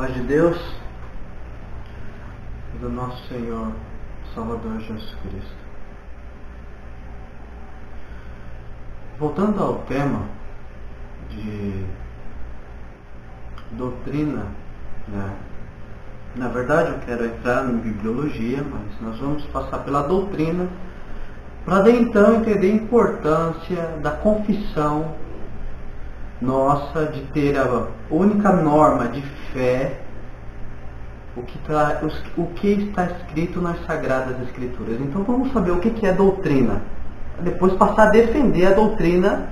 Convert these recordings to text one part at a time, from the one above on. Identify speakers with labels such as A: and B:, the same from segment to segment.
A: Paz de Deus e do nosso Senhor Salvador Jesus Cristo. Voltando ao tema de doutrina, né? Na verdade eu quero entrar em bibliologia, mas nós vamos passar pela doutrina para daí então entender a importância da confissão nossa de ter a única norma de fé, o que está escrito nas Sagradas Escrituras. Então vamos saber o que é doutrina, depois passar a defender a doutrina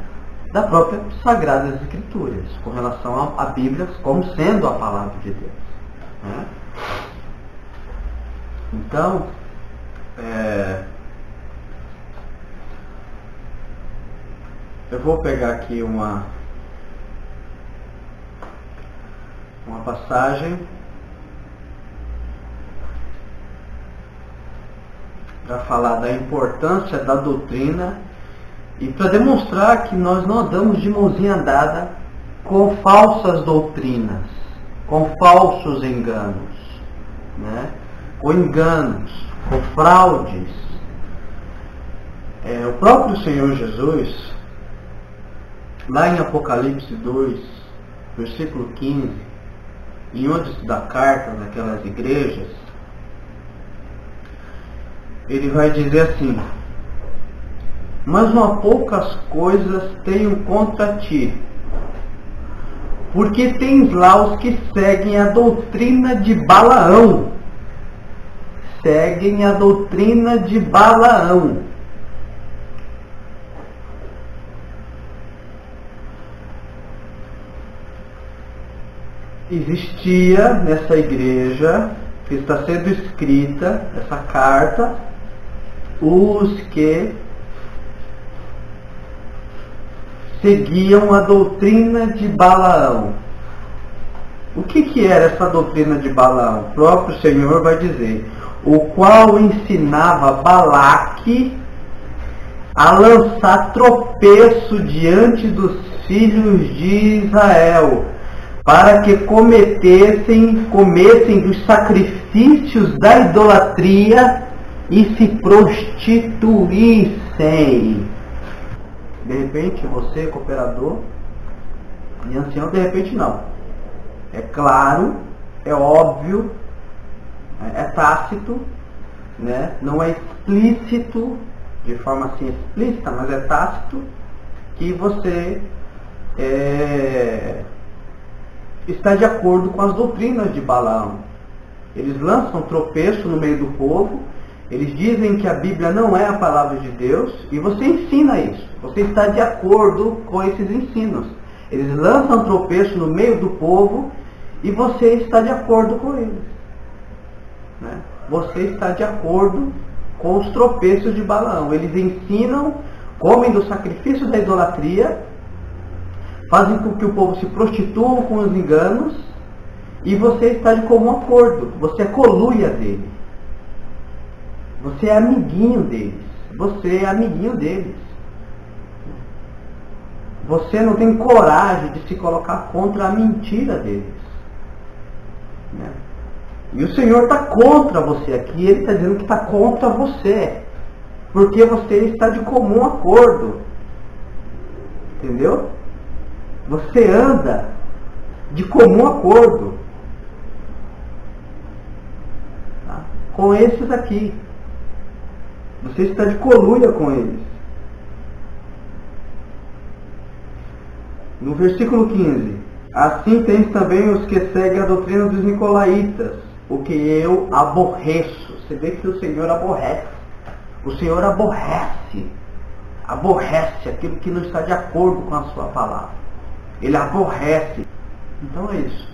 A: da própria Sagradas Escrituras, com relação à Bíblia como sendo a Palavra de Deus, né? Então, eu vou pegar aqui uma passagem para falar da importância da doutrina e para demonstrar que nós não andamos de mãozinha dada com falsas doutrinas, com falsos enganos, né? Com enganos, com fraudes. O próprio Senhor Jesus, lá em Apocalipse 2, versículo 15, em onde se dá carta naquelas igrejas, ele vai dizer assim: mas não há poucas coisas tenho contra ti, porque tens lá os que seguem a doutrina de Balaão. Seguem a doutrina de Balaão. Existia nessa igreja, que está sendo escrita, essa carta, os que seguiam a doutrina de Balaão. O que era essa doutrina de Balaão? O próprio Senhor vai dizer: o qual ensinava Balaque a lançar tropeço diante dos filhos de Israel, para que comessem dos sacrifícios da idolatria e se prostituíssem. De repente você, cooperador e ancião, de repente não. É claro, é óbvio, é tácito, né? Não é explícito, de forma assim explícita, mas é tácito, que você está de acordo com as doutrinas de Balaão. Eles lançam tropeço no meio do povo, eles dizem que a Bíblia não é a palavra de Deus, e você ensina isso. Você está de acordo com esses ensinos. Eles lançam tropeço no meio do povo e você está de acordo com eles, né? Você está de acordo com os tropeços de Balaão. Eles ensinam, comem do sacrifício da idolatria, fazem com que o povo se prostitua com os enganos, e você está de comum acordo. Você é coluia deles. Você é amiguinho deles. Você é amiguinho deles. Você não tem coragem de se colocar contra a mentira deles, né? E o Senhor está contra você aqui. Ele está dizendo que está contra você, porque você está de comum acordo. Entendeu? Você anda de comum acordo, tá? Com esses aqui. Você está de coluia com eles. No versículo 15: assim tens também os que seguem a doutrina dos nicolaítas, o que eu aborreço. Você vê que o Senhor aborrece. O Senhor aborrece aquilo que não está de acordo com a sua palavra. Ele aborrece. Então é isso.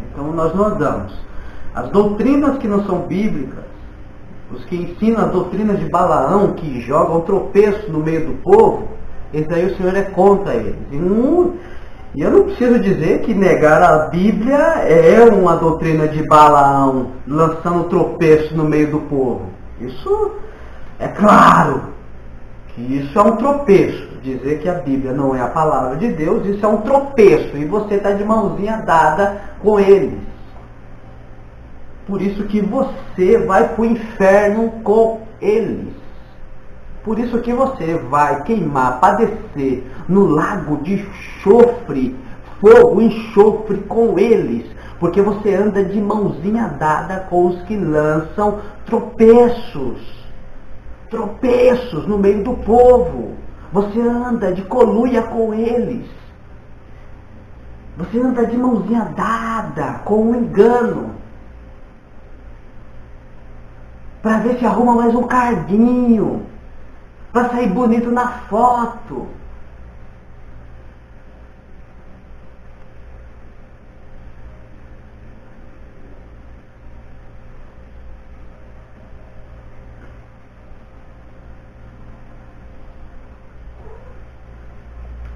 A: Então nós não andamos. As doutrinas que não são bíblicas, os que ensinam as doutrinas de Balaão, que jogam tropeço no meio do povo, esse aí o Senhor é contra eles. E eu não preciso dizer que negar a Bíblia é uma doutrina de Balaão, lançando tropeço no meio do povo. Isso é claro que isso é um tropeço. dizer que a Bíblia não é a palavra de Deus, isso é um tropeço, e você está de mãozinha dada com eles. Por isso que você vai para o inferno com eles. Por isso que você vai queimar, padecer no lago de enxofre, fogo, enxofre com eles. Porque você anda de mãozinha dada com os que lançam tropeços no meio do povo. Você anda de coluia com eles. Você anda de mãozinha dada com o engano. Para ver se arruma mais um cardinho. Para sair bonito na foto.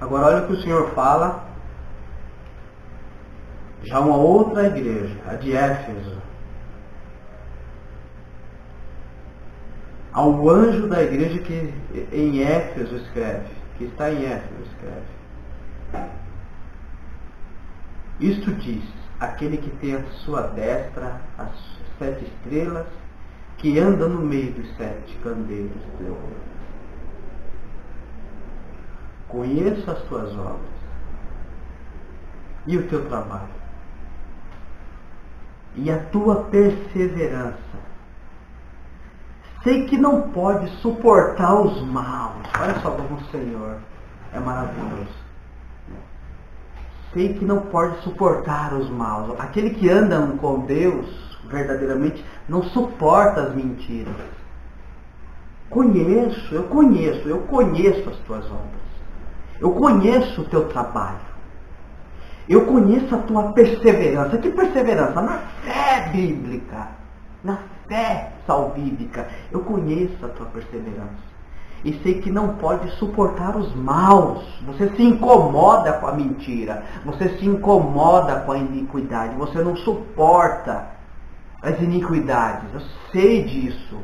A: Agora olha o que o Senhor fala, já uma outra igreja, a de Éfeso. Ao anjo da igreja que em Éfeso escreve, que está em Éfeso escreve. Isto diz, aquele que tem à sua destra as 7 estrelas, que anda no meio dos 7 candeeiros de ouro. Conheço as tuas obras e o teu trabalho e a tua perseverança. Sei que não pode suportar os maus. Olha só como o Senhor é maravilhoso. Sei que não pode suportar os maus. Aquele que anda com Deus verdadeiramente não suporta as mentiras. Eu conheço as tuas obras. Eu conheço o teu trabalho. Eu conheço a tua perseverança. Que perseverança? Na fé bíblica. Na fé salvífica. Eu conheço a tua perseverança. E sei que não pode suportar os maus. Você se incomoda com a mentira. Você se incomoda com a iniquidade. Você não suporta as iniquidades. Eu sei disso.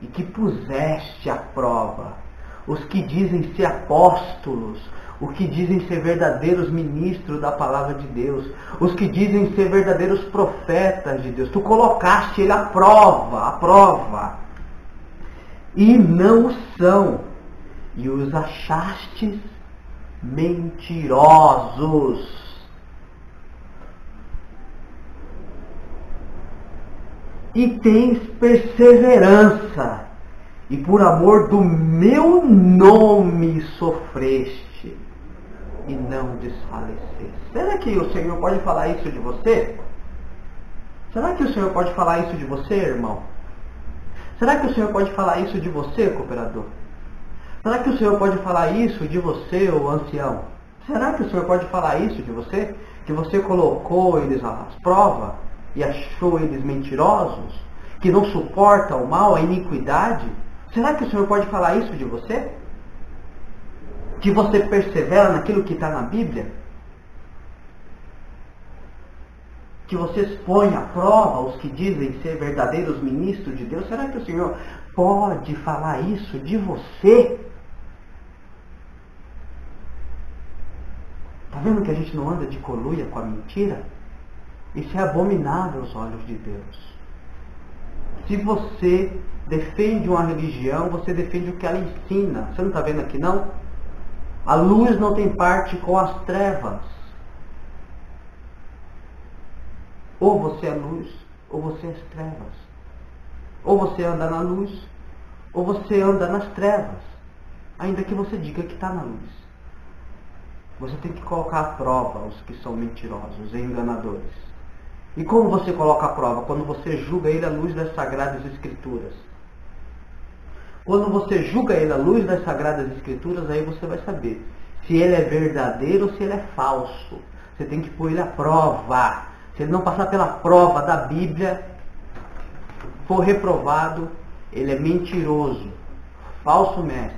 A: E que puseste à prova os que dizem ser apóstolos, os que dizem ser verdadeiros ministros da palavra de Deus, os que dizem ser verdadeiros profetas de Deus. Tu colocaste ele à prova, e não o são, e os achastes mentirosos. E tens perseverança, e por amor do meu nome sofreste, e não desfaleceste. Será que o Senhor pode falar isso de você? Será que o Senhor pode falar isso de você, irmão? Será que o Senhor pode falar isso de você, cooperador? Será que o Senhor pode falar isso de você, ô ancião? Será que o Senhor pode falar isso de você? Que você colocou eles às provas e achou eles mentirosos? Que não suporta o mal, a iniquidade? Será que o Senhor pode falar isso de você? Que você persevera naquilo que está na Bíblia? Que você expõe à prova os que dizem ser verdadeiros ministros de Deus? Será que o Senhor pode falar isso de você? Está vendo que a gente não anda de coluia com a mentira? Isso é abominável aos olhos de Deus. Se você defende uma religião, você defende o que ela ensina. Você não está vendo aqui não? A luz não tem parte com as trevas. Ou você é luz, ou você é as trevas. Ou você anda na luz, ou você anda nas trevas. Ainda que você diga que está na luz. Você tem que colocar à prova os que são mentirosos e enganadores. E como você coloca a prova? Quando você julga ele à luz das Sagradas Escrituras. Quando você julga ele à luz das Sagradas Escrituras, aí você vai saber se ele é verdadeiro ou se ele é falso. Você tem que pôr ele à prova. Se ele não passar pela prova da Bíblia, for reprovado, ele é mentiroso, falso mestre,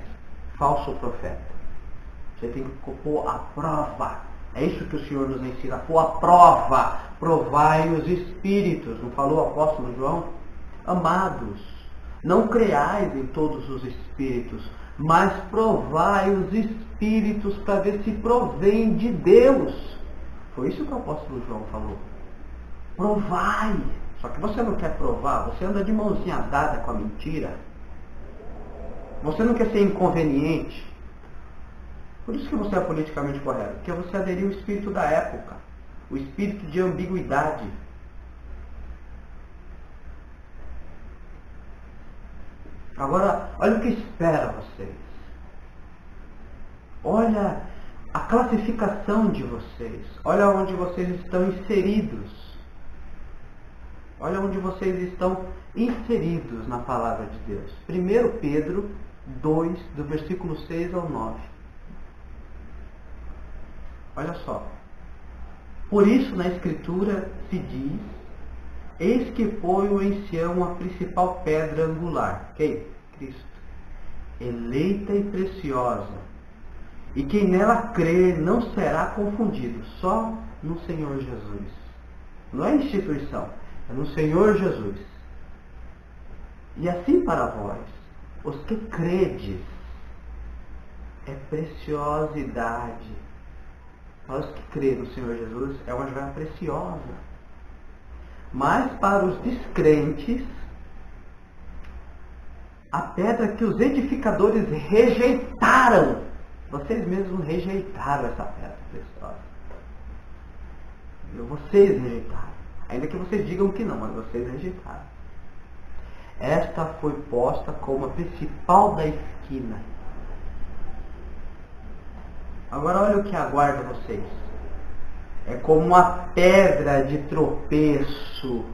A: falso profeta. Você tem que pôr à prova. É isso que o Senhor nos ensina, pôr à prova. Provai os espíritos, não falou o apóstolo João? Amados, não creais em todos os espíritos, mas provai os espíritos para ver se provém de Deus. Foi isso que o apóstolo João falou. Provai. Só que você não quer provar, você anda de mãozinha dada com a mentira. Você não quer ser inconveniente. Por isso que você é politicamente correto, porque você aderiu ao espírito da época, o espírito de ambiguidade. Agora, olha o que espera vocês. Olha a classificação de vocês. Olha onde vocês estão inseridos. Olha onde vocês estão inseridos na palavra de Deus. 1 Pedro 2, do versículo 6 ao 9. Olha só. Por isso na Escritura se diz: eis que ponho em Sião a principal pedra angular. Quem? Cristo. Eleita e preciosa. E quem nela crer não será confundido. Só no Senhor Jesus. Não é instituição. É no Senhor Jesus. E assim para vós, os que credes, é preciosidade. Para os que creem no Senhor Jesus, é uma joia preciosa. Mas para os descrentes, a pedra que os edificadores rejeitaram, vocês mesmos rejeitaram essa pedra preciosa. Vocês rejeitaram. Ainda que vocês digam que não, mas vocês rejeitaram. Esta foi posta como a principal da esquina. Agora olha o que aguarda vocês. É como uma pedra de tropeço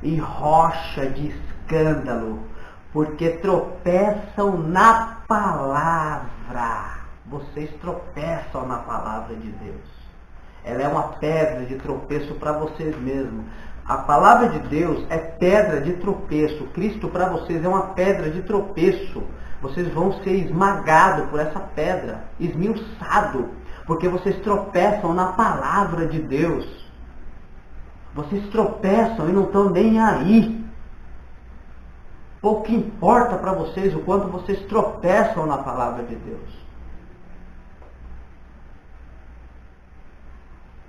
A: e rocha de escândalo, porque tropeçam na palavra. Vocês tropeçam na palavra de Deus. Ela é uma pedra de tropeço para vocês mesmos. A palavra de Deus é pedra de tropeço. Cristo para vocês é uma pedra de tropeço. Vocês vão ser esmagados por essa pedra, esmiuçados, porque vocês tropeçam na palavra de Deus. Vocês tropeçam e não estão nem aí. Pouco importa para vocês o quanto vocês tropeçam na palavra de Deus.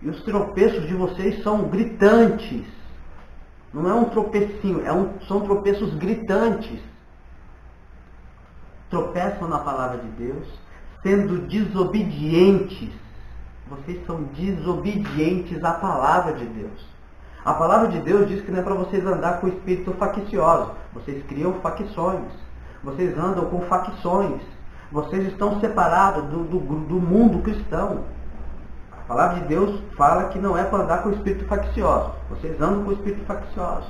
A: E os tropeços de vocês são gritantes. Não é um tropecinho, são tropeços gritantes. Tropeçam na palavra de Deus, sendo desobedientes. Vocês são desobedientes à palavra de Deus. A palavra de Deus diz que não é para vocês andar com espírito faccioso. Vocês criam facções. Vocês andam com facções. Vocês estão separados do mundo cristão. A palavra de Deus fala que não é para andar com espírito faccioso. Vocês andam com espírito faccioso.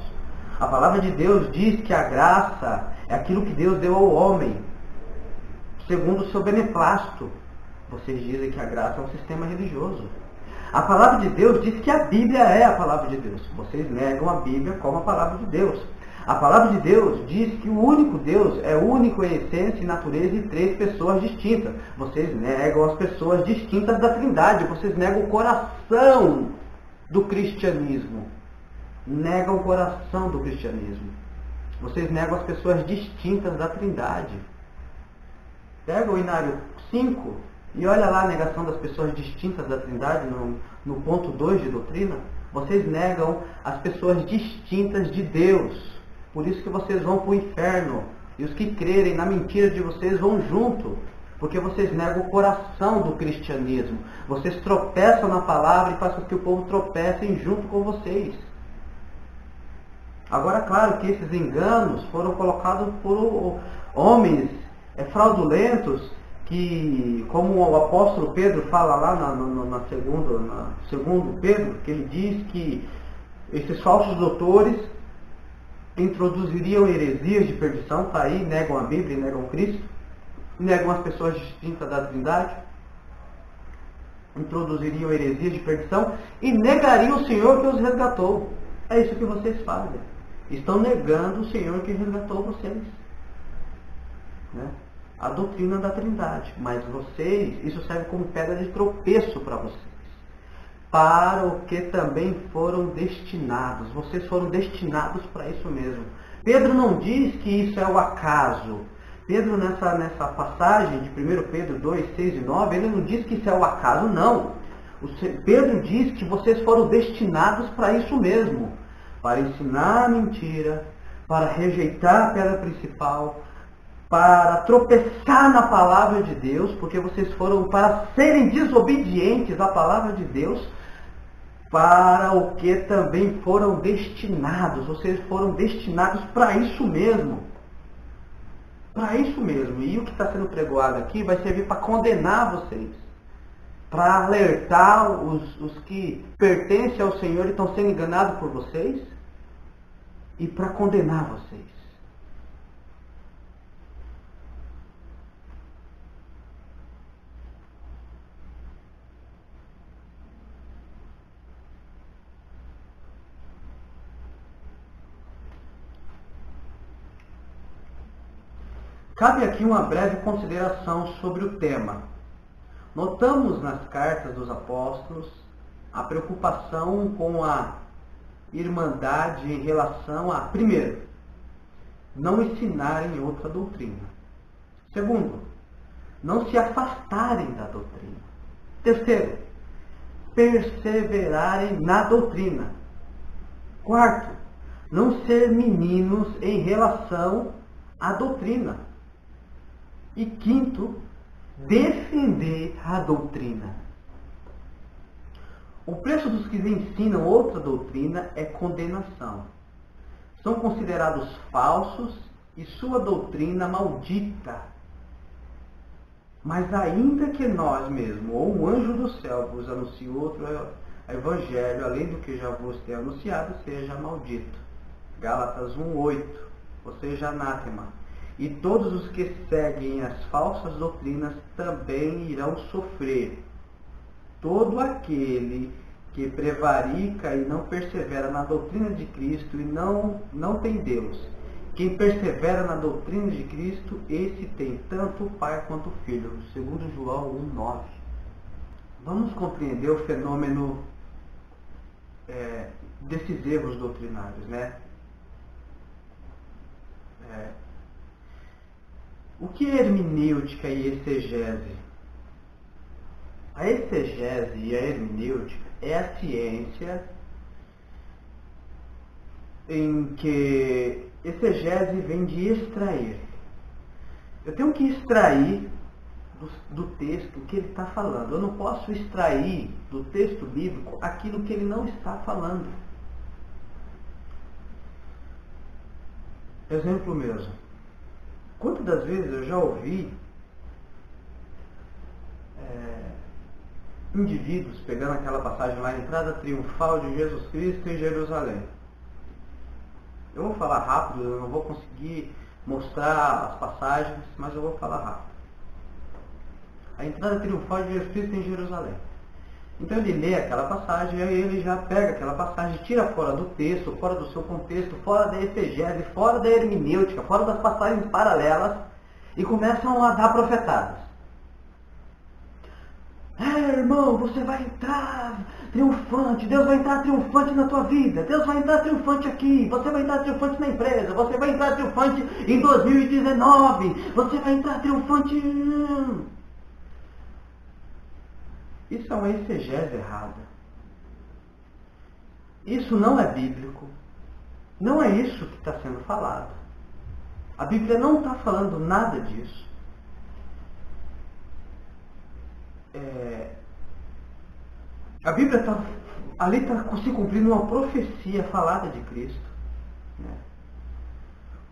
A: A palavra de Deus diz que a graça é aquilo que Deus deu ao homem, segundo o seu beneplácito. Vocês dizem que a graça é um sistema religioso. A palavra de Deus diz que a Bíblia é a palavra de Deus. Vocês negam a Bíblia como a palavra de Deus. A palavra de Deus diz que o único Deus é único em essência e natureza e três pessoas distintas. Vocês negam as pessoas distintas da Trindade. Vocês negam o coração do cristianismo. Negam o coração do cristianismo. Vocês negam as pessoas distintas da Trindade. Pega o Inário 5 e olha lá a negação das pessoas distintas da Trindade no ponto 2 de doutrina. Vocês negam as pessoas distintas de Deus. Por isso que vocês vão para o inferno. E os que crerem na mentira de vocês vão junto. Porque vocês negam o coração do cristianismo. Vocês tropeçam na palavra e fazem com que o povo tropecem junto com vocês. Agora, claro que esses enganos foram colocados por homens fraudulentos que, como o apóstolo Pedro fala lá na segundo Pedro, que ele diz que esses falsos doutores introduziriam heresias de perdição, tá aí, negam a Bíblia e negam Cristo, negam as pessoas distintas da Trindade, introduziriam heresias de perdição e negariam o Senhor que os resgatou. É isso que vocês fazem. Estão negando o Senhor que resgatou vocês. Né? A doutrina da Trindade. Mas vocês, isso serve como pedra de tropeço para vocês. Para o que também foram destinados. Vocês foram destinados para isso mesmo. Pedro não diz que isso é o acaso. Pedro, nessa passagem de 1 Pedro 2, 6 e 9, ele não diz que isso é o acaso, não. Pedro diz que vocês foram destinados para isso mesmo, para ensinar a mentira, para rejeitar a pedra principal, para tropeçar na palavra de Deus, porque vocês foram para serem desobedientes à palavra de Deus, para o que também foram destinados. Vocês foram destinados para isso mesmo. Para isso mesmo. E o que está sendo pregoado aqui vai servir para condenar vocês, para alertar os que pertencem ao Senhor e estão sendo enganados por vocês, e para condenar vocês. Cabe aqui uma breve consideração sobre o tema. Notamos nas cartas dos apóstolos a preocupação com a irmandade em relação a, primeiro, não ensinarem outra doutrina. Segundo, não se afastarem da doutrina. Terceiro, perseverarem na doutrina. Quarto, não ser meninos em relação à doutrina. E quinto, defender a doutrina. O preço dos que ensinam outra doutrina é condenação. São considerados falsos e sua doutrina maldita. Mas ainda que nós mesmos, ou um anjo do céu vos anuncie outro evangelho, além do que já vos tenho anunciado, seja maldito. Gálatas 1:8, ou seja, anátema. E todos os que seguem as falsas doutrinas também irão sofrer. Todo aquele que prevarica e não persevera na doutrina de Cristo e não tem Deus. Quem persevera na doutrina de Cristo, esse tem tanto o Pai quanto o Filho. Segundo João 1:9. Vamos compreender o fenômeno desses erros doutrinários, né? O que é hermenêutica e exegese? A exegese e a hermenêutica é a ciência em que exegese vem de extrair. Eu tenho que extrair do texto o que ele está falando. Eu não posso extrair do texto bíblico aquilo que ele não está falando. Exemplo mesmo. Quantas das vezes eu já ouvi indivíduos pegando aquela passagem lá, entrada triunfal de Jesus Cristo em Jerusalém. Eu vou falar rápido, eu não vou conseguir mostrar as passagens, mas eu vou falar rápido. A entrada triunfal de Jesus Cristo em Jerusalém. Então ele lê aquela passagem e aí ele já pega aquela passagem, tira fora do texto, fora do seu contexto, fora da exegese, fora da hermenêutica, fora das passagens paralelas e começam a dar profetadas. Irmão, você vai entrar triunfante, Deus vai entrar triunfante na tua vida, Deus vai entrar triunfante aqui, você vai entrar triunfante na empresa, você vai entrar triunfante em 2019, você vai entrar triunfante... Isso é uma exegese errada. Isso não é bíblico. Não é isso que está sendo falado. A Bíblia não está falando nada disso. A Bíblia ali está se cumprindo uma profecia falada de Cristo. Né?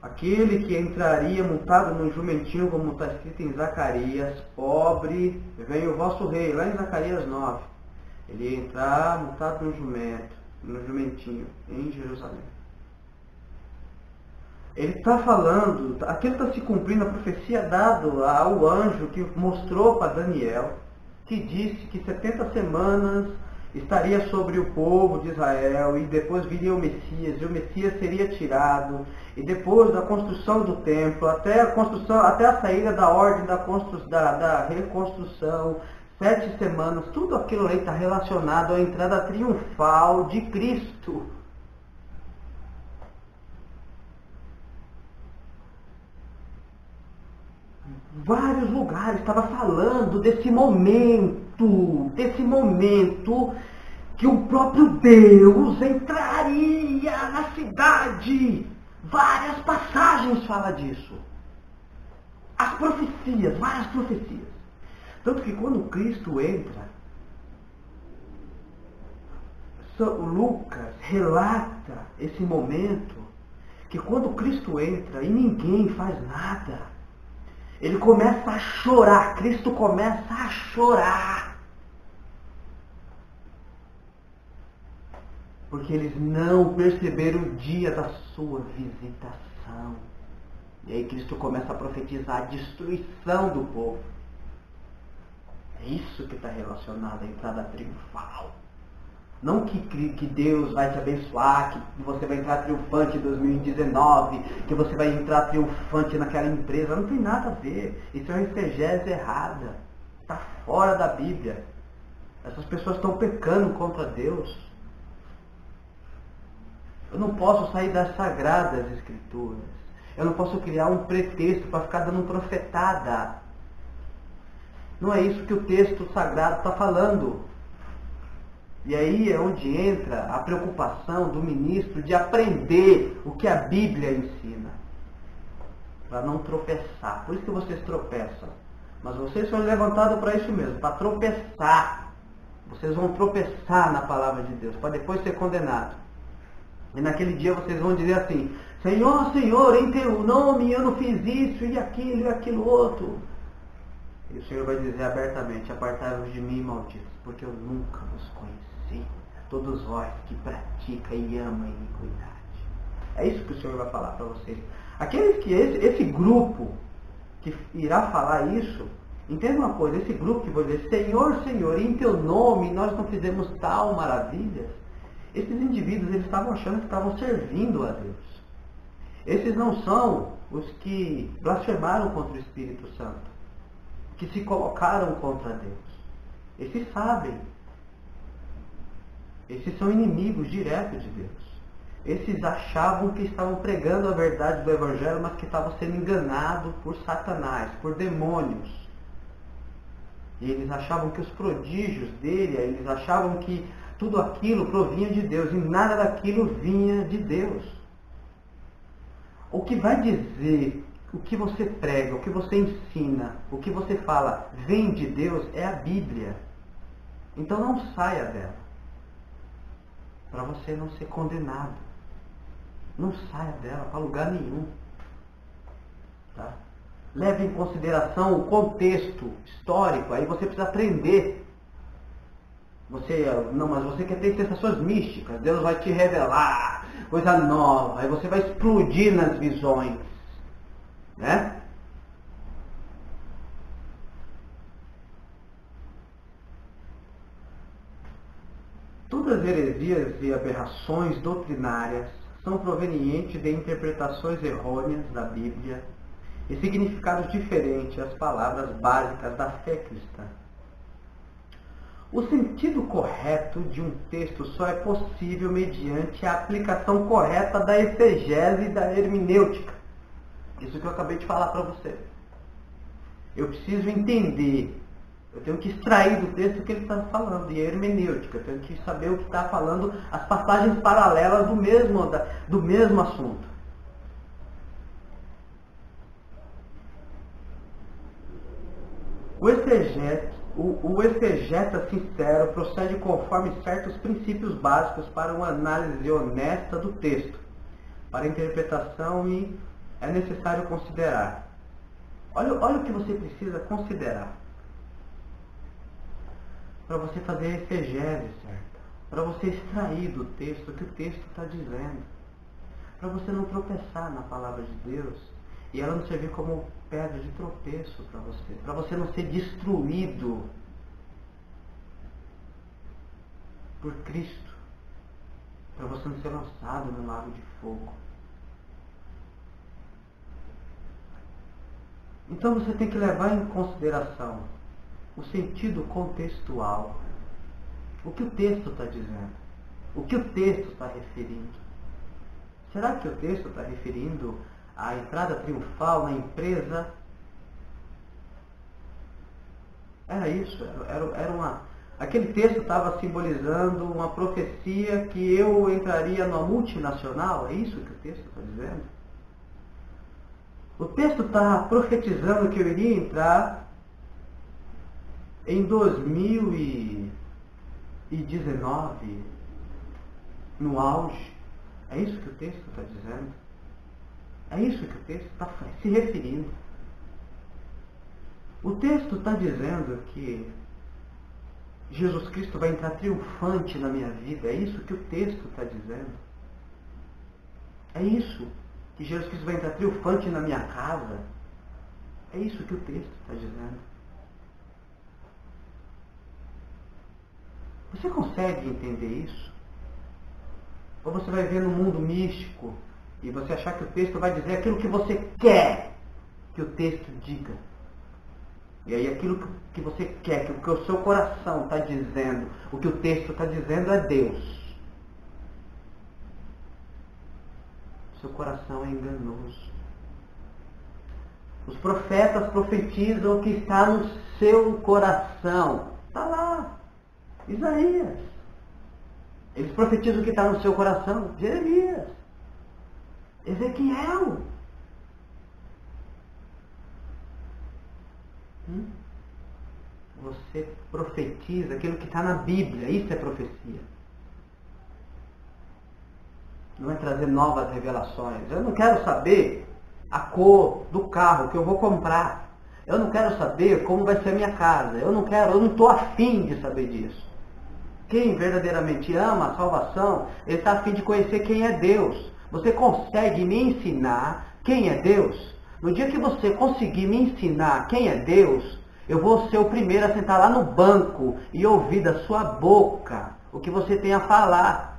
A: Aquele que entraria montado num jumentinho, como está escrito em Zacarias, pobre, vem o vosso rei, lá em Zacarias 9. Ele ia entrar montado num jumentinho, em Jerusalém. Ele está falando, aquilo está se cumprindo a profecia dada ao anjo que mostrou para Daniel, que disse que 70 semanas estaria sobre o povo de Israel, e depois viria o Messias, e o Messias seria tirado, e depois da construção do templo, até a saída da ordem da reconstrução, 7 semanas, tudo aquilo aí está relacionado à entrada triunfal de Cristo. vários lugares, estava falando desse momento que o próprio Deus entraria na cidade. Várias passagens falam disso. As profecias, várias profecias. Tanto que quando Cristo entra, Lucas relata esse momento, que quando Cristo entra e ninguém faz nada, ele começa a chorar, Cristo começa a chorar. Porque eles não perceberam o dia da sua visitação. E aí Cristo começa a profetizar a destruição do povo. É isso que está relacionado à entrada triunfal. Não que Deus vai te abençoar, que você vai entrar triunfante em 2019, que você vai entrar triunfante naquela empresa. Não tem nada a ver. Isso é uma exegese errada. Está fora da Bíblia. Essas pessoas estão pecando contra Deus. Eu não posso sair das Sagradas Escrituras. Eu não posso criar um pretexto para ficar dando profetada. Não é isso que o texto sagrado está falando. E aí é onde entra a preocupação do ministro de aprender o que a Bíblia ensina. Para não tropeçar. Por isso que vocês tropeçam. Mas vocês são levantados para isso mesmo, para tropeçar. Vocês vão tropeçar na palavra de Deus, para depois ser condenados. E naquele dia vocês vão dizer assim: Senhor, Senhor, em teu nome eu não fiz isso e aquilo outro. E o Senhor vai dizer abertamente: apartai-vos de mim, malditos, porque eu nunca vos conheci. Todos vós que praticam e amam a iniquidade. É isso que o Senhor vai falar para vocês. Aqueles que esse grupo que irá falar isso, entenda uma coisa: esse grupo que vai dizer Senhor, Senhor, em teu nome nós não fizemos tal maravilhas. Esses indivíduos, eles estavam achando que estavam servindo a Deus. Esses não são os que blasfemaram contra o Espírito Santo, que se colocaram contra Deus. Esses sabem. Esses são inimigos diretos de Deus. Esses achavam que estavam pregando a verdade do Evangelho, mas que estavam sendo enganados por Satanás, por demônios. E eles achavam que os prodígios dele, eles achavam que tudo aquilo provinha de Deus, e nada daquilo vinha de Deus. O que vai dizer, o que você prega, o que você ensina, o que você fala, vem de Deus, é a Bíblia. Então não saia dela, para você não ser condenado. Não saia dela para lugar nenhum. Tá? Leve em consideração o contexto histórico, aí você precisa aprender. Mas você quer ter sensações místicas, Deus vai te revelar coisa nova, aí você vai explodir nas visões, né? Todas as heresias e aberrações doutrinárias são provenientes de interpretações errôneas da Bíblia e significados diferentes às palavras básicas da fé cristã. O sentido correto de um texto só é possível mediante a aplicação correta da exegese e da hermenêutica. Isso que eu acabei de falar para você. Eu preciso entender, eu tenho que extrair do texto o que ele está falando, e a hermenêutica, eu tenho que saber o que está falando, as passagens paralelas do mesmo assunto. O exegeta sincero procede conforme certos princípios básicos para uma análise honesta do texto, para interpretação, e é necessário considerar. Olha o que você precisa considerar para você fazer a exegese certa, para você extrair do texto o que o texto está dizendo, para você não tropeçar na palavra de Deus e ela não servir como pedra de tropeço para você não ser destruído por Cristo, para você não ser lançado no lago de fogo. Então você tem que levar em consideração o sentido contextual, o que o texto está dizendo, o que o texto está referindo. Será que o texto está referindo à entrada triunfal na empresa Era isso, aquele texto estava simbolizando uma profecia que eu entraria numa multinacional, é isso que o texto está dizendo? O texto está profetizando que eu iria entrar em 2019 no auge. É isso que o texto está dizendo? É isso que o texto está se referindo? O texto está dizendo que Jesus Cristo vai entrar triunfante na minha vida. É isso que o texto está dizendo? É isso que Jesus Cristo vai entrar triunfante na minha casa? É isso que o texto está dizendo? Você consegue entender isso? Ou você vai ver no mundo místico e você achar que o texto vai dizer aquilo que você quer que o texto diga? E aí aquilo que você quer, que o seu coração está dizendo, o que o texto está dizendo é Deus. O seu coração é enganoso. Os profetas profetizam o que está no seu coração. Está lá. Isaías. Eles profetizam o que está no seu coração. Jeremias. Ezequiel. Você profetiza aquilo que está na Bíblia. Isso é profecia. Não é trazer novas revelações. Eu não quero saber a cor do carro que eu vou comprar. Eu não quero saber como vai ser a minha casa. Eu não estou afim de saber disso. Quem verdadeiramente ama a salvação, ele está afim de conhecer quem é Deus. Você consegue me ensinar quem é Deus? No dia que você conseguir me ensinar quem é Deus, eu vou ser o primeiro a sentar lá no banco e ouvir da sua boca o que você tem a falar.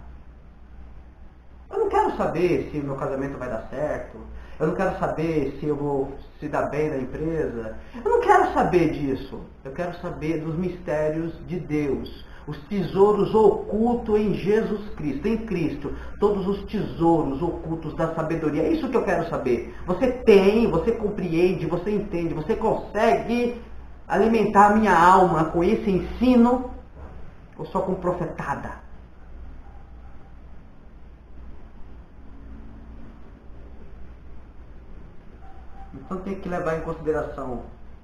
A: Eu não quero saber se o meu casamento vai dar certo. Eu não quero saber se eu vou se dar bem na empresa. Eu não quero saber disso. Eu quero saber dos mistérios de Deus. Os tesouros ocultos em Jesus Cristo, em Cristo. Todos os tesouros ocultos da sabedoria. É isso que eu quero saber. Você tem, você compreende, você entende, você consegue alimentar a minha alma com esse ensino? Ou só com profetada? Então tem que levar em consideração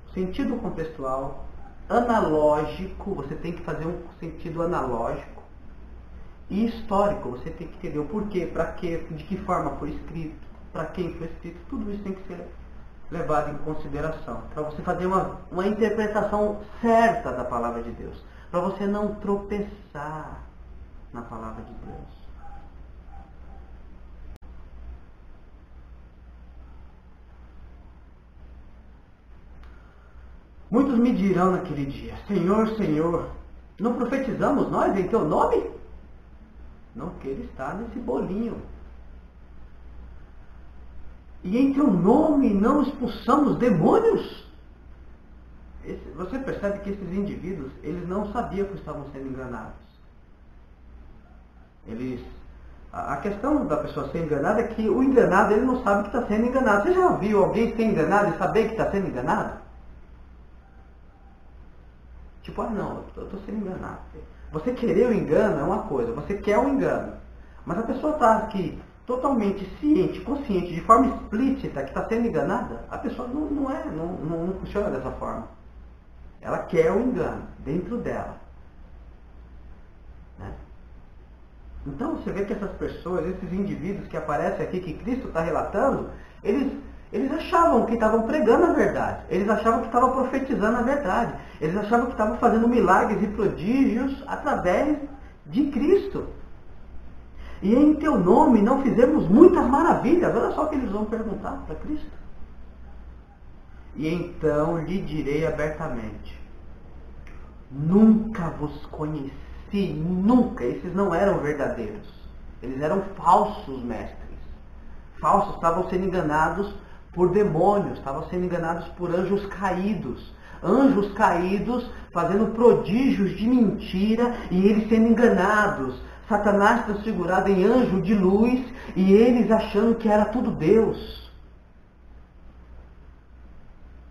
A: o sentido contextual, analógico, você tem que fazer um sentido analógico, e histórico, você tem que entender o porquê, para quê, de que forma foi escrito, para quem foi escrito, tudo isso tem que ser levado em consideração, para você fazer uma interpretação certa da palavra de Deus, para você não tropeçar na palavra de Deus. Muitos me dirão naquele dia: Senhor, Senhor, não profetizamos nós em teu nome? Não, porque ele está nesse bolinho. E em teu nome não expulsamos demônios? Você percebe que esses indivíduos, eles não sabiam que estavam sendo enganados. A questão da pessoa ser enganada é que o enganado, ele não sabe que está sendo enganado. Você já viu alguém ser enganado e saber que está sendo enganado? Tipo, não, eu estou sendo enganado. Você querer o engano é uma coisa, você quer o engano. Mas a pessoa está aqui totalmente ciente, consciente, de forma explícita que está sendo enganada, a pessoa não funciona dessa forma. Ela quer o engano dentro dela. Né? Então você vê que essas pessoas, esses indivíduos que aparecem aqui, que Cristo está relatando, eles achavam que estavam pregando a verdade. Eles achavam que estavam profetizando a verdade. Eles achavam que estavam fazendo milagres e prodígios através de Cristo. E em teu nome não fizemos muitas maravilhas. Olha só o que eles vão perguntar para Cristo. E então lhe direi abertamente: nunca vos conheci, nunca. Esses não eram verdadeiros. Eles eram falsos mestres. Falsos, estavam sendo enganados por demônios, estavam sendo enganados por anjos caídos. Anjos caídos fazendo prodígios de mentira e eles sendo enganados. Satanás transfigurado em anjo de luz e eles achando que era tudo Deus.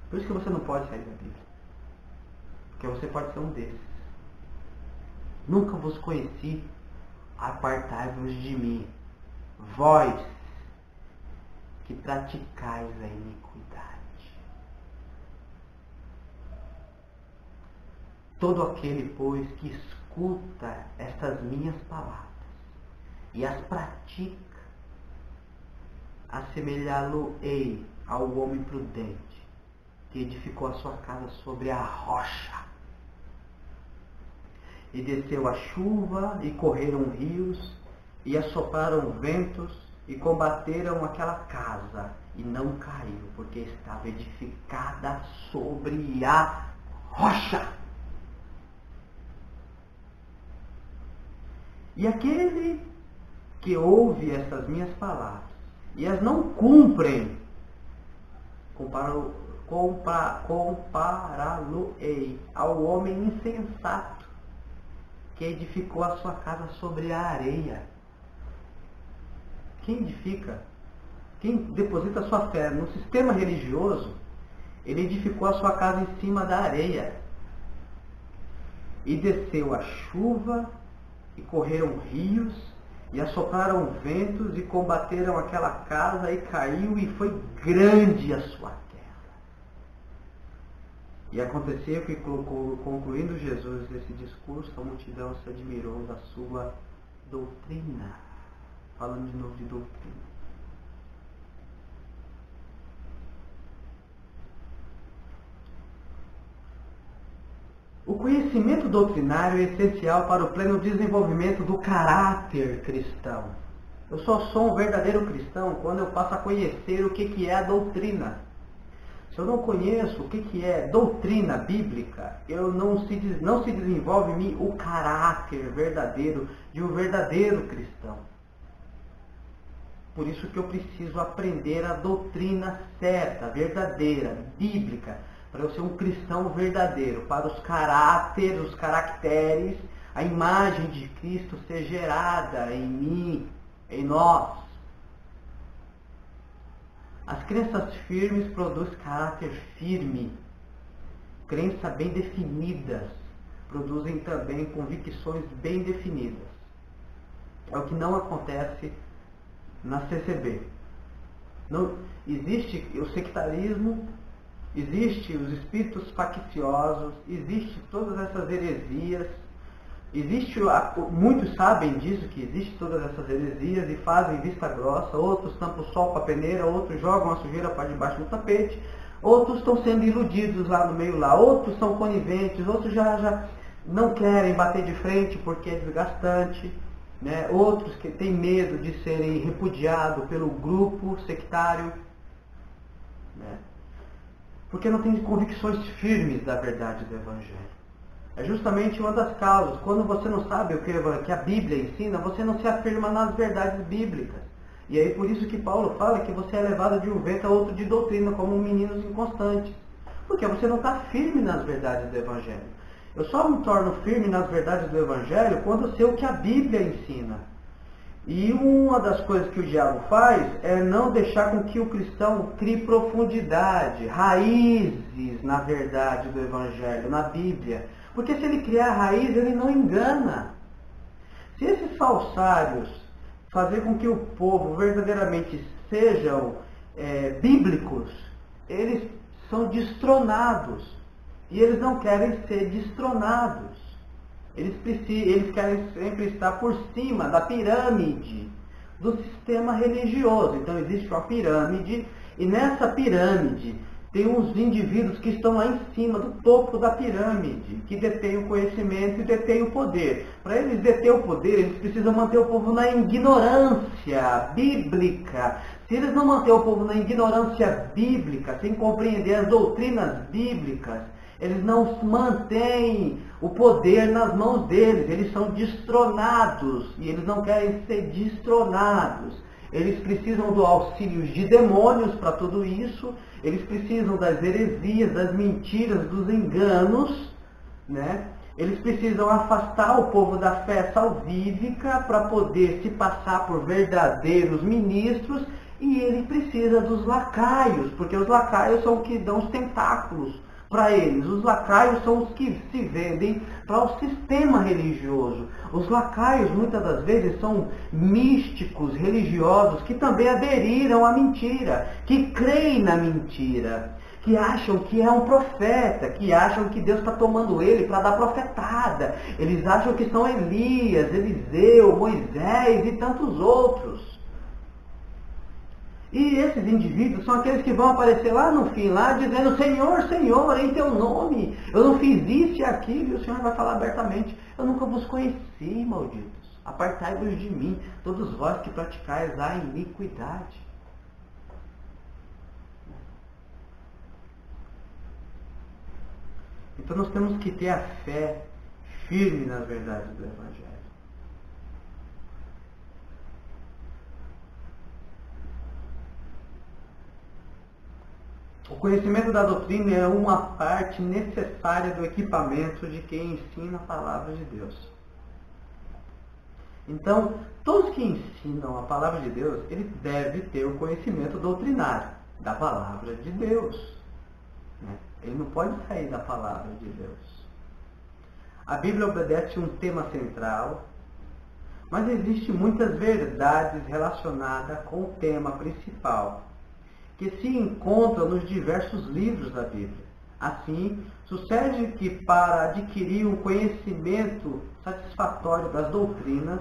A: Por isso que você não pode sair da Bíblia. porque você pode ser um desses. Nunca vos conheci, apartai-vos de mim, vós que praticais a iniquidade. Todo aquele, pois, que escuta estas minhas palavras e as pratica, assemelhá-lo-ei ao homem prudente, que edificou a sua casa sobre a rocha. E desceu a chuva, e correram rios, e assopraram ventos, e combateram aquela casa, e não caiu, porque estava edificada sobre a rocha. E aquele que ouve estas minhas palavras, e as não cumprem, compará-lo-ei ao homem insensato, que edificou a sua casa sobre a areia. Quem edifica, quem deposita a sua fé no sistema religioso, ele edificou a sua casa em cima da areia. E desceu a chuva, e correram rios, e assopraram ventos, e combateram aquela casa, e caiu, e foi grande a sua queda. E aconteceu que, concluindo Jesus esse discurso, a multidão se admirou da sua doutrina. Falando de novo de doutrina. O conhecimento doutrinário é essencial para o pleno desenvolvimento do caráter cristão. Eu só sou um verdadeiro cristão quando eu passo a conhecer o que é a doutrina. Se eu não conheço o que é doutrina bíblica, não se desenvolve em mim o caráter verdadeiro de um verdadeiro cristão. Por isso que eu preciso aprender a doutrina certa, verdadeira, bíblica, para eu ser um cristão verdadeiro, para os caracteres, a imagem de Cristo ser gerada em mim, em nós. As crenças firmes produzem caráter firme. Crenças bem definidas produzem também convicções bem definidas. É o que não acontece na CCB. Não, existe o sectarismo, existe os espíritos facciosos, existe todas essas heresias, muitos sabem disso, que existe todas essas heresias e fazem vista grossa, outros tampam o sol com a peneira, outros jogam a sujeira para debaixo do tapete, outros estão sendo iludidos lá no meio lá, outros são coniventes, outros já não querem bater de frente porque é desgastante, né? Outros que têm medo de serem repudiados pelo grupo sectário, né? Porque não têm convicções firmes da verdade do Evangelho. É justamente uma das causas. Quando você não sabe o que a Bíblia ensina, você não se afirma nas verdades bíblicas. E aí por isso que Paulo fala que você é levado de um vento a outro de doutrina, como meninos inconstantes. Porque você não está firme nas verdades do Evangelho. Eu só me torno firme nas verdades do Evangelho quando eu sei o que a Bíblia ensina. E uma das coisas que o diabo faz é não deixar com que o cristão crie profundidade, raízes na verdade do Evangelho, na Bíblia. Porque se ele criar raiz, ele não engana. Se esses falsários fazer com que o povo verdadeiramente sejam bíblicos, eles são destronados. E eles não querem ser destronados. Eles querem sempre estar por cima da pirâmide do sistema religioso. Então existe uma pirâmide, e nessa pirâmide tem uns indivíduos que estão lá em cima do topo da pirâmide, que detêm o conhecimento e detêm o poder. Para eles deter o poder, eles precisam manter o povo na ignorância bíblica. Se eles não manterem o povo na ignorância bíblica, sem compreender as doutrinas bíblicas, eles não mantêm o poder nas mãos deles, eles são destronados, e eles não querem ser destronados. Eles precisam do auxílio de demônios para tudo isso, eles precisam das heresias, das mentiras, dos enganos, né? Eles precisam afastar o povo da fé salvífica para poder se passar por verdadeiros ministros, e ele precisa dos lacaios, porque os lacaios são os que dão os tentáculos para eles. Os lacaios são os que se vendem para o sistema religioso. Os lacaios, muitas das vezes, são místicos religiosos que também aderiram à mentira, que creem na mentira, que acham que é um profeta, que acham que Deus está tomando ele para dar profetada. Eles acham que são Elias, Eliseu, Moisés e tantos outros. E esses indivíduos são aqueles que vão aparecer lá no fim, lá dizendo: Senhor, Senhor, em teu nome, eu não fiz isso e aquilo. E o Senhor vai falar abertamente: eu nunca vos conheci, malditos. Apartai-vos de mim, todos vós que praticais a iniquidade. Então nós temos que ter a fé firme nas verdades do Evangelho. O conhecimento da doutrina é uma parte necessária do equipamento de quem ensina a palavra de Deus. Então, todos que ensinam a palavra de Deus, eles devem ter o conhecimento doutrinário da palavra de Deus. Ele não pode sair da palavra de Deus. A Bíblia obedece um tema central, mas existem muitas verdades relacionadas com o tema principal, que se encontram nos diversos livros da Bíblia. Assim, sucede que para adquirir um conhecimento satisfatório das doutrinas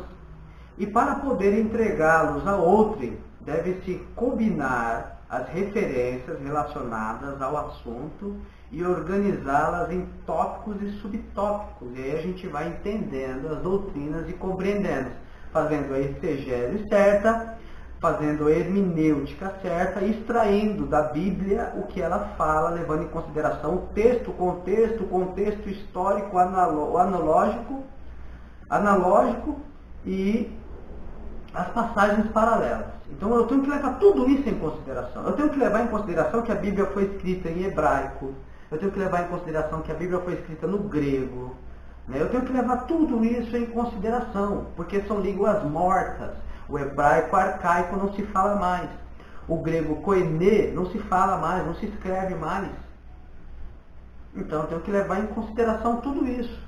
A: e para poder entregá-los a outrem, deve-se combinar as referências relacionadas ao assunto e organizá-las em tópicos e subtópicos. E aí a gente vai entendendo as doutrinas e compreendendo, fazendo a exegese certa, fazendo a hermenêutica certa, extraindo da Bíblia o que ela fala, levando em consideração o texto, contexto histórico, analógico e as passagens paralelas. Então eu tenho que levar tudo isso em consideração. Eu tenho que levar em consideração que a Bíblia foi escrita em hebraico. Eu tenho que levar em consideração que a Bíblia foi escrita no grego. Eu tenho que levar tudo isso em consideração, porque são línguas mortas. O hebraico arcaico não se fala mais. O grego koiné não se fala mais, não se escreve mais. Então eu tenho que levar em consideração tudo isso.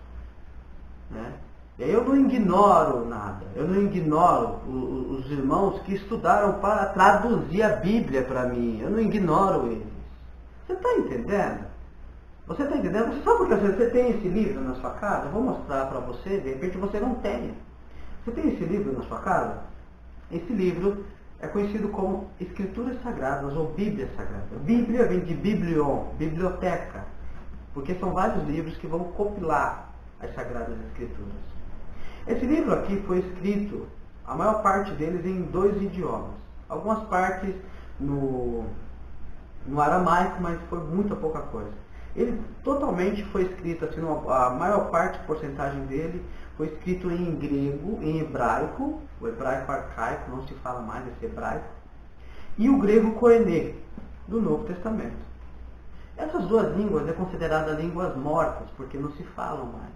A: Eu não ignoro nada. Eu não ignoro os irmãos que estudaram para traduzir a Bíblia para mim. Eu não ignoro eles. Você está entendendo? Você está entendendo? Você sabe por que você tem esse livro na sua casa? Eu vou mostrar para você, de repente você não tenha. Você tem esse livro na sua casa? Esse livro é conhecido como Escrituras Sagradas ou Bíblia Sagrada. Bíblia vem de biblion, biblioteca, porque são vários livros que vão compilar as Sagradas Escrituras. Esse livro aqui foi escrito, a maior parte deles em 2 idiomas. Algumas partes no aramaico, mas foi muita pouca coisa. Ele totalmente foi escrito, assim, a maior parte, porcentagem dele, foi escrito em grego, em hebraico, o hebraico arcaico, não se fala mais esse hebraico, e o grego koiné, do Novo Testamento. Essas duas línguas é consideradas línguas mortas, porque não se falam mais.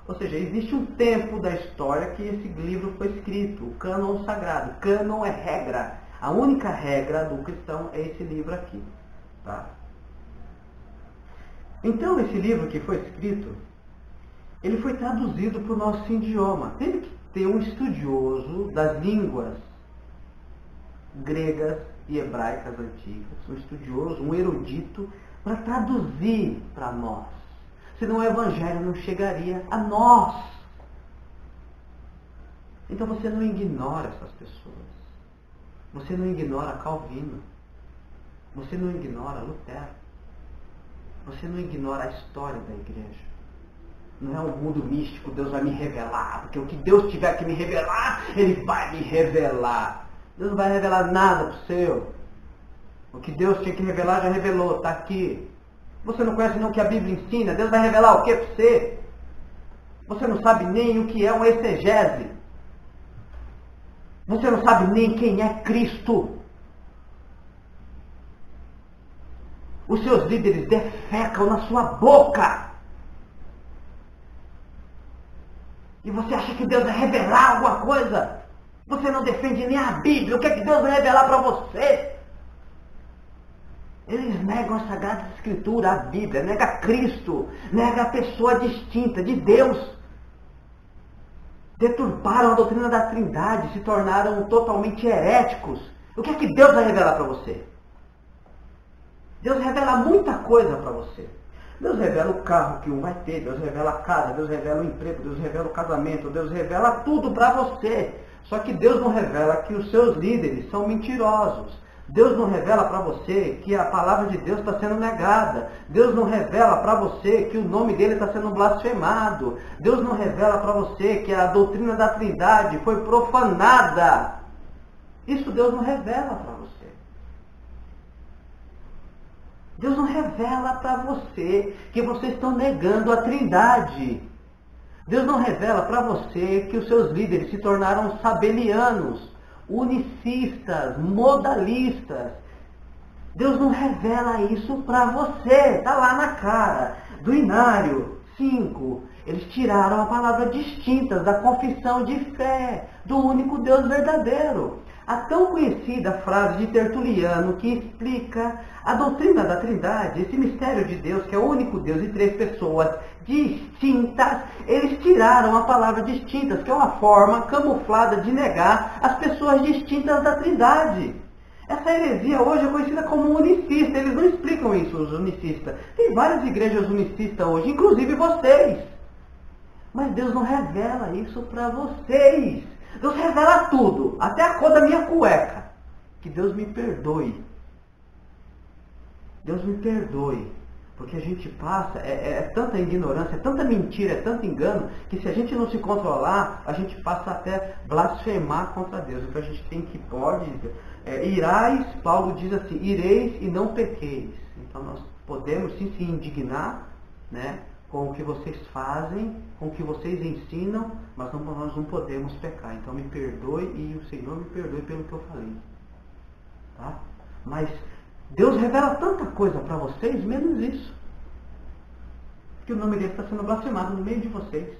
A: Ou seja, existe um tempo da história que esse livro foi escrito, o cânon sagrado. Cânon é regra. A única regra do cristão é esse livro aqui. Tá? Então, esse livro que foi escrito, ele foi traduzido para o nosso idioma. Teve que ter um estudioso das línguas gregas e hebraicas antigas, um estudioso, um erudito, para traduzir para nós. Senão o Evangelho não chegaria a nós. Então você não ignora essas pessoas. Você não ignora Calvino. Você não ignora Lutero. Você não ignora a história da igreja. Não é um mundo místico, Deus vai me revelar. Porque o que Deus tiver que me revelar, Ele vai me revelar. Deus não vai revelar nada para o seu. O que Deus tinha que revelar, já revelou, está aqui. Você não conhece nem o que a Bíblia ensina, Deus vai revelar o que para você? Você não sabe nem o que é uma exegese. Você não sabe nem quem é Cristo. Os seus líderes defecam na sua boca. E você acha que Deus vai revelar alguma coisa? Você não defende nem a Bíblia. O que é que Deus vai revelar para você? Eles negam a Sagrada Escritura, a Bíblia, negam Cristo, negam a pessoa distinta de Deus. Deturparam a doutrina da Trindade, se tornaram totalmente heréticos. O que é que Deus vai revelar para você? Deus revela muita coisa para você. Deus revela o carro que um vai ter, Deus revela a casa, Deus revela o emprego, Deus revela o casamento, Deus revela tudo para você. Só que Deus não revela que os seus líderes são mentirosos. Deus não revela para você que a palavra de Deus está sendo negada. Deus não revela para você que o nome dele está sendo blasfemado. Deus não revela para você que a doutrina da Trindade foi profanada. Isso Deus não revela para você. Deus não revela para você que vocês estão negando a Trindade. Deus não revela para você que os seus líderes se tornaram sabelianos, unicistas, modalistas. Deus não revela isso para você. Está lá na cara. Do Inário 5. Eles tiraram a palavra distintas da confissão de fé do único Deus verdadeiro. A tão conhecida frase de Tertuliano que explica a doutrina da Trindade, esse mistério de Deus, que é o único Deus e três pessoas distintas, eles tiraram a palavra distintas, que é uma forma camuflada de negar as pessoas distintas da Trindade. Essa heresia hoje é conhecida como unicista, eles não explicam isso, os unicistas. Tem várias igrejas unicistas hoje, inclusive vocês. Mas Deus não revela isso para vocês. Deus revela tudo, até a cor da minha cueca. Que Deus me perdoe. Deus me perdoe. Porque a gente passa, é tanta ignorância, é tanta mentira, é tanto engano, que se a gente não se controlar, a gente passa até blasfemar contra Deus. Então a gente tem que, irais, Paulo diz assim, ireis e não pequeis. Então nós podemos sim se indignar, né? Com o que vocês fazem, com o que vocês ensinam, mas nós não podemos pecar. Então me perdoe e o Senhor me perdoe pelo que eu falei. Tá? Mas Deus revela tanta coisa para vocês, menos isso. Que o nome dele está sendo blasfemado no meio de vocês.